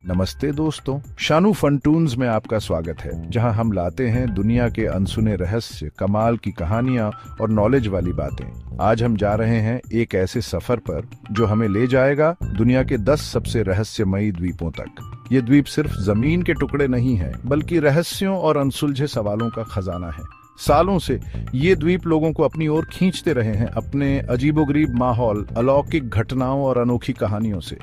नमस्ते दोस्तों, शानू फंटून्स में आपका स्वागत है, जहां हम लाते हैं दुनिया के अनसुने रहस्य, कमाल की कहानियां और नॉलेज वाली बातें। आज हम जा रहे हैं एक ऐसे सफर पर जो हमें ले जाएगा दुनिया के 10 सबसे रहस्यमयी द्वीपों तक। ये द्वीप सिर्फ जमीन के टुकड़े नहीं हैं, बल्कि रहस्यों और अनसुलझे सवालों का खजाना है। सालों से ये द्वीप लोगों को अपनी ओर खींचते रहे हैं, अपने अजीबोगरीब माहौल, अलौकिक घटनाओं और अनोखी कहानियों से।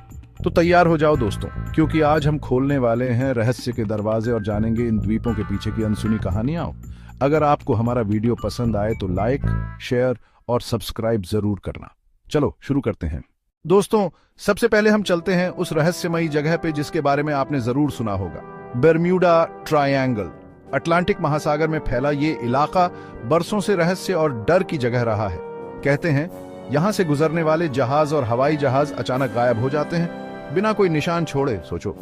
तो तैयार हो जाओ दोस्तों, क्योंकि आज हम खोलने वाले हैं रहस्य के दरवाजे और जानेंगे इन द्वीपों के पीछे की अनसुनी कहानियां। अगर आपको हमारा वीडियो पसंद आए तो लाइक, शेयर और सब्सक्राइब जरूर करना। चलो शुरू करते हैं। दोस्तों, सबसे पहले हम चलते हैं उस रहस्यमयी जगह पे जिसके बारे में आपने जरूर सुना होगा, बर्म्यूडा ट्रायंगल। अटलांटिक महासागर में फैला ये इलाका बरसों से रहस्य और डर की जगह रहा है। कहते हैं यहां से गुजरने वाले जहाज और हवाई जहाज अचानक गायब हो जाते हैं, बिना कोई निशान छोड़े। सोचो,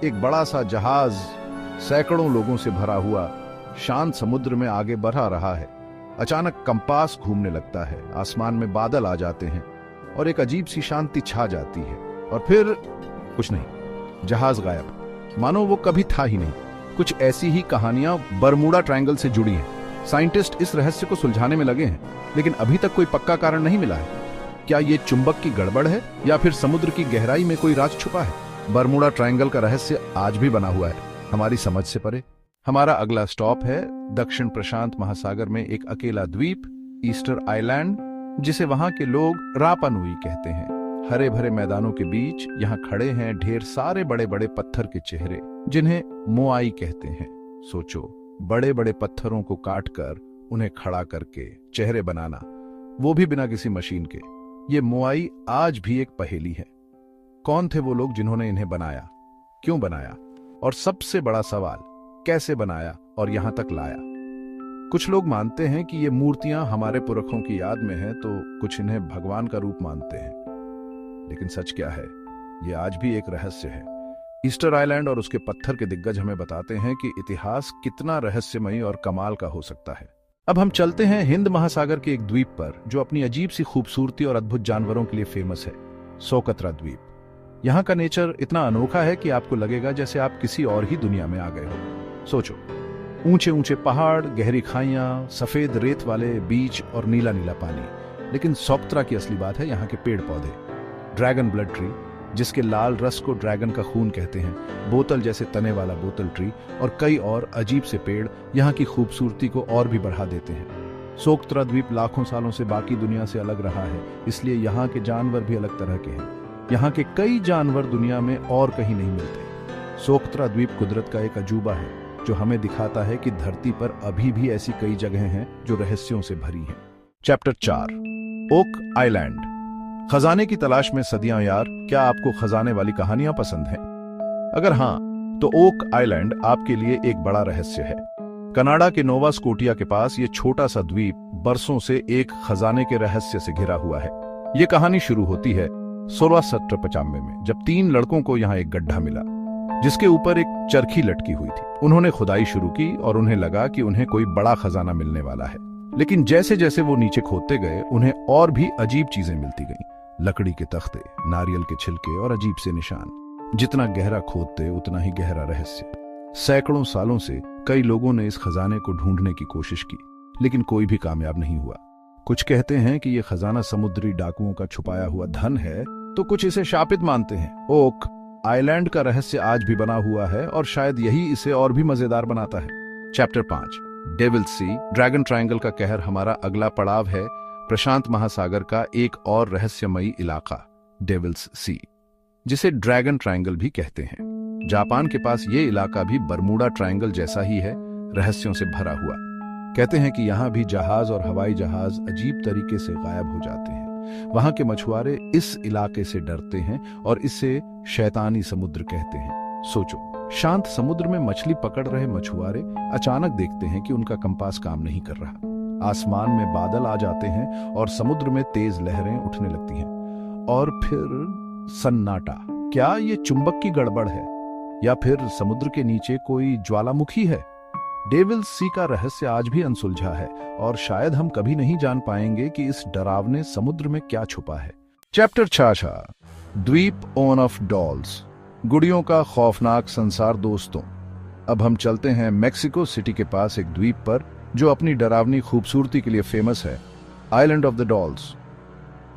एक बड़ा सा जहाज सैकड़ों लोगों से भरा हुआ शांत समुद्र में आगे बढ़ा रहा है। अचानक कंपास घूमने लगता है, आसमान में बादल आ जाते हैं और एक अजीब सी शांति छा जाती है। और फिर कुछ नहीं, जहाज गायब, मानो वो कभी था ही नहीं। कुछ ऐसी ही कहानियां बरमूडा ट्रायंगल से जुड़ी हैं। साइंटिस्ट इस रहस्य को सुलझाने में लगे हैं, लेकिन अभी तक कोई पक्का कारण नहीं मिला है। क्या ये चुंबक की गड़बड़ है या फिर समुद्र की गहराई में कोई राज छुपा है? बरमूडा ट्रायंगल का रहस्य आज भी बना हुआ है, हमारी समझ से परे। हमारा अगला स्टॉप है दक्षिण प्रशांत महासागर में एक अकेला द्वीप, ईस्टर आइलैंड, जिसे वहां के लोग रापा नुई कहते हैं। हरे भरे मैदानों के बीच यहाँ खड़े हैं ढेर सारे बड़े बड़े पत्थर के चेहरे, जिन्हें मोआई कहते हैं। सोचो, बड़े बड़े पत्थरों को काटकर उन्हें खड़ा करके चेहरे बनाना, वो भी बिना किसी मशीन के। ये मोआई आज भी एक पहेली है। कौन थे वो लोग जिन्होंने इन्हें बनाया, क्यों बनाया, और सबसे बड़ा सवाल, कैसे बनाया और यहां तक लाया? कुछ लोग मानते हैं कि ये मूर्तियां हमारे पुरखों की याद में हैं, तो कुछ इन्हें भगवान का रूप मानते हैं। लेकिन सच क्या है, ये आज भी एक रहस्य है। ईस्टर आइलैंड और उसके पत्थर के दिग्गज हमें बताते हैं कि इतिहास कितना रहस्यमयी और कमाल का हो सकता है। अब हम चलते हैं हिंद महासागर के एक द्वीप पर जो अपनी अजीब सी खूबसूरती और अद्भुत जानवरों के लिए फेमस है, सोकत्रा द्वीप। यहाँ का नेचर इतना अनोखा है कि आपको लगेगा जैसे आप किसी और ही दुनिया में आ गए हो। सोचो, ऊंचे ऊंचे पहाड़, गहरी खाइयां, सफेद रेत वाले बीच और नीला नीला पानी। लेकिन सोकत्रा की असली बात है यहाँ के पेड़ पौधे। ड्रैगन ब्लड ट्री, जिसके लाल रस को ड्रैगन का खून कहते हैं, बोतल जैसे तने वाला बोतल ट्री और कई और अजीब से पेड़ यहाँ की खूबसूरती को और भी बढ़ा देते हैं। सोकत्रा द्वीप लाखों सालों से बाकी दुनिया से अलग रहा है, इसलिए यहाँ के जानवर भी अलग तरह के हैं। यहाँ के कई जानवर दुनिया में और कहीं नहीं मिलते। सोकत्रा द्वीप कुदरत का एक अजूबा है जो हमें दिखाता है कि धरती पर अभी भी ऐसी कई जगहें हैं जो रहस्यों से भरी हैं। Chapter 4, oak island. खजाने की तलाश में सदियां यार, क्या आपको खजाने वाली कहानियां पसंद हैं? अगर हाँ, तो ओक आइलैंड आपके लिए एक बड़ा रहस्य है। कनाडा के नोवा स्कोटिया के पास ये छोटा सा द्वीप बरसों से एक खजाने के रहस्य से घिरा हुआ है। ये कहानी शुरू होती है 1695 में, जब 3 लड़कों को यहाँ एक गड्ढा मिला जिसके ऊपर एक चरखी लटकी हुई थी। उन्होंने खुदाई शुरू की और उन्हें लगा कि उन्हें कोई बड़ा खजाना मिलने वाला है। लेकिन जैसे जैसे वो नीचे खोदते गए, उन्हें और भी अजीब चीजें मिलती गईं। लकड़ी के तख्ते, नारियल के छिलके और अजीब से निशान। जितना गहरा खोदते उतना ही गहरा रहस्य। सैकड़ों सालों से कई लोगों ने इस खजाने को ढूंढने की कोशिश की, लेकिन कोई भी कामयाब नहीं हुआ। कुछ कहते हैं कि यह खजाना समुद्री डाकुओं का छुपाया हुआ धन है, तो कुछ इसे शापित मानते हैं। ओक आइलैंड का रहस्य आज भी बना हुआ है और शायद यही इसे और भी मजेदार बनाता है। चैप्टर 5, डेविल सी, ड्रैगन ट्रायंगल का कहर। हमारा अगला पड़ाव है प्रशांत महासागर का एक और रहस्यमयी इलाका, डेविल्स सी, जिसे ड्रैगन ट्रायंगल भी कहते हैं। जापान के पास ये इलाका भी बरमूडा ट्रायंगल जैसा ही है, रहस्यों से भरा हुआ। कहते हैं कि यहाँ भी जहाज और हवाई जहाज अजीब तरीके से गायब हो जाते हैं। वहां के मछुआरे इस इलाके से डरते हैं और इसे शैतानी समुद्र कहते हैं। सोचो, शांत समुद्र में मछली पकड़ रहे मछुआरे अचानक देखते हैं कि उनका कंपास काम नहीं कर रहा। आसमान में बादल आ जाते हैं और समुद्र में तेज लहरें उठने लगती हैं। और फिर सन्नाटा। क्या ये चुंबक की गड़बड़ है या फिर समुद्र के नीचे कोई ज्वालामुखी है? डेविल सी का रहस्य आज भी अनसुलझा है और शायद हम कभी नहीं जान पाएंगे कि इस डरावने समुद्र में क्या छुपा है। चैप्टर 6, द्वीप ओन ऑफ डॉल्स। गुड़ियों का खौफनाक संसार। दोस्तों, अब हम चलते हैं मेक्सिको सिटी के पास एक द्वीप पर जो अपनी डरावनी खूबसूरती के लिए फेमस है, आइलैंड ऑफ द डॉल्स।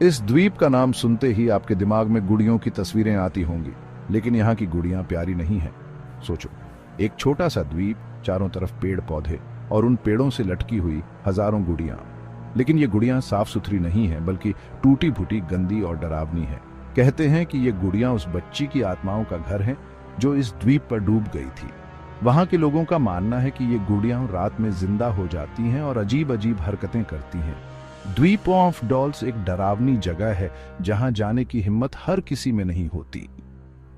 इस द्वीप का नाम सुनते ही आपके दिमाग में गुड़ियों की तस्वीरें आती होंगी, लेकिन यहाँ की गुड़ियां प्यारी नहीं हैं। सोचो, एक छोटा सा द्वीप, चारों तरफ पेड़ पौधे और उन पेड़ों से लटकी हुई हजारों गुड़ियां। लेकिन ये गुड़ियां साफ सुथरी नहीं है, बल्कि टूटी फूटी, गंदी और डरावनी है। कहते हैं कि ये गुड़ियां उस बच्ची की आत्माओं का घर है जो इस द्वीप पर डूब गई थी। वहां के लोगों का मानना है कि ये गुड़ियां रात में जिंदा हो जाती हैं और अजीब अजीब हरकतें करती हैं। द्वीप ऑफ डॉल्स एक डरावनी जगह है जहां जाने की हिम्मत हर किसी में नहीं होती।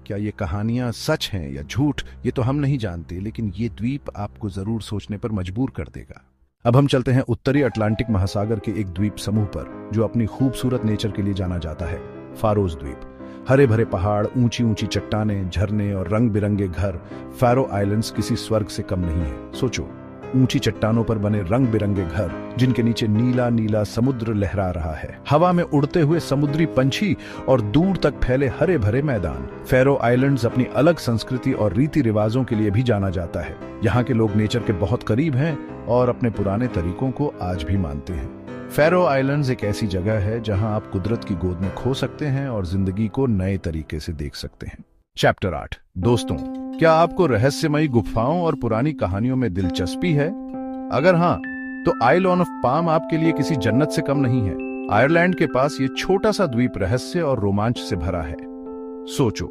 क्या ये कहानियां सच हैं या झूठ, ये तो हम नहीं जानते, लेकिन ये द्वीप आपको जरूर सोचने पर मजबूर कर देगा। अब हम चलते हैं उत्तरी अटलांटिक महासागर के एक द्वीप समूह पर जो अपनी खूबसूरत नेचर के लिए जाना जाता है, फारोस द्वीप। हरे भरे पहाड़, ऊंची ऊंची चट्टानें, झरने और रंग बिरंगे घर। फैरो आइलैंड्स किसी स्वर्ग से कम नहीं है। सोचो, ऊंची चट्टानों पर बने रंग बिरंगे घर जिनके नीचे नीला नीला समुद्र लहरा रहा है, हवा में उड़ते हुए समुद्री पंछी और दूर तक फैले हरे भरे मैदान। फैरो आइलैंड्स अपनी अलग संस्कृति और रीति रिवाजों के लिए भी जाना जाता है। यहाँ के लोग नेचर के बहुत करीब हैं और अपने पुराने तरीकों को आज भी मानते हैं। फैरो आइलैंड्स एक ऐसी जगह है जहां आप कुदरत की गोद में खो सकते हैं और जिंदगी को नए तरीके से देख सकते हैं। चैप्टर 8। दोस्तों, क्या आपको रहस्यमयी गुफाओं और पुरानी कहानियों में दिलचस्पी है? अगर हाँ, तो आइल ऑफ पाम आपके लिए किसी जन्नत से कम नहीं है। आयरलैंड के पास ये छोटा सा द्वीप रहस्य और रोमांच से भरा है। सोचो,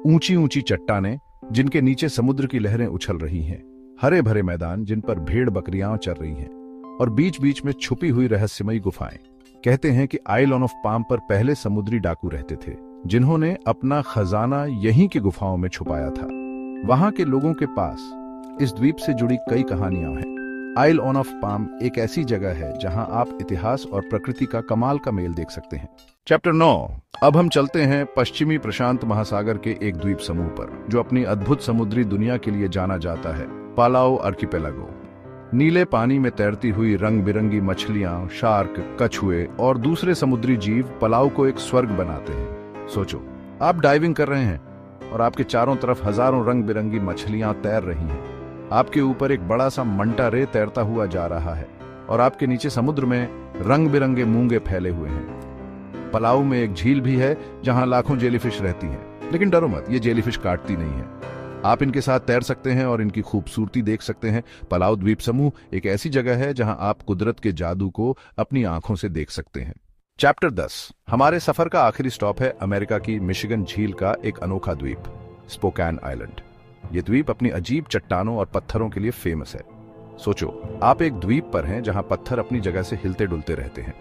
ऊंची ऊंची चट्टानें जिनके नीचे समुद्र की लहरें उछल रही हैं, हरे भरे मैदान जिन पर भेड़ बकरियां चल रही हैं, और बीच बीच में छुपी हुई रहस्यमयी गुफाएं। कहते हैं कि आइल ऑफ पाम पर पहले समुद्री डाकू रहते थे जिन्होंने अपना खजाना यहीं की गुफाओं में छुपाया था। वहां के लोगों के पास इस द्वीप से जुड़ी कई कहानियां हैं। आइल ऑफ पाम एक ऐसी जगह है जहां आप इतिहास और प्रकृति का कमाल का मेल देख सकते हैं। चैप्टर 9। अब हम चलते हैं पश्चिमी प्रशांत महासागर के एक द्वीप समूह पर जो अपनी अद्भुत समुद्री दुनिया के लिए जाना जाता है, पालाओ आर्किपेलागो। नीले पानी में तैरती हुई रंग बिरंगी मछलियां, शार्क, कछुए और दूसरे समुद्री जीव पलाओ को एक स्वर्ग बनाते हैं। सोचो, आप डाइविंग कर रहे हैं और आपके चारों तरफ हजारों रंग बिरंगी मछलियां तैर रही हैं। आपके ऊपर एक बड़ा सा मंटा रे तैरता हुआ जा रहा है और आपके नीचे समुद्र में रंग बिरंगे मूंगे फैले हुए हैं। पलाऊ में एक झील भी है जहां लाखों जेलीफिश रहती हैं, लेकिन डरो मत, ये जेलीफिश काटती नहीं है। आप इनके साथ तैर सकते हैं और इनकी खूबसूरती देख सकते हैं। पलाऊ द्वीप समूह एक ऐसी जगह है जहां आप कुदरत के जादू को अपनी आंखों से देख सकते हैं। चैप्टर 10। हमारे सफर का आखिरी स्टॉप है अमेरिका की मिशिगन झील का एक अनोखा द्वीप, स्पोकैन आइलैंड। ये द्वीप अपनी अजीब चट्टानों और पत्थरों के लिए फेमस है। सोचो, आप एक द्वीप पर हैं जहां पत्थर अपनी जगह से हिलते डुलते रहते हैं।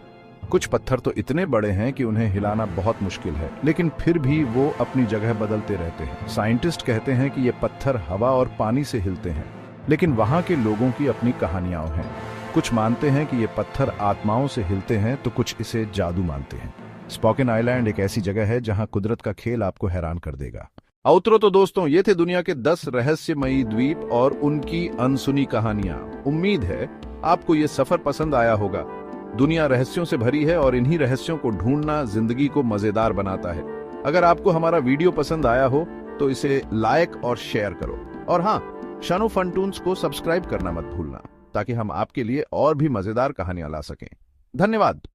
कुछ पत्थर तो इतने बड़े हैं कि उन्हें हिलाना बहुत मुश्किल है, लेकिन फिर भी वो अपनी जगह बदलते रहते हैं। साइंटिस्ट कहते हैं कि ये पत्थर हवा और पानी से हिलते हैं, लेकिन वहां के लोगों की अपनी कहानियां हैं। कुछ मानते हैं कि ये पत्थर आत्माओं से हिलते हैं, तो कुछ इसे जादू मानते हैं। स्पोकन आइलैंड एक ऐसी जगह है जहां कुदरत का खेल आपको हैरान कर देगा। आउटरो। तो दोस्तों, ये थे दुनिया के 10 रहस्यमयी द्वीप और उनकी अनसुनी कहानियां। उम्मीद है आपको ये सफर पसंद आया होगा। दुनिया रहस्यों से भरी है और इन्हीं रहस्यों को ढूंढना जिंदगी को मजेदार बनाता है। अगर आपको हमारा वीडियो पसंद आया हो तो इसे लाइक और शेयर करो, और हाँ, शानू फंटून्स को सब्सक्राइब करना मत भूलना ताकि हम आपके लिए और भी मजेदार कहानियां ला सकें। धन्यवाद।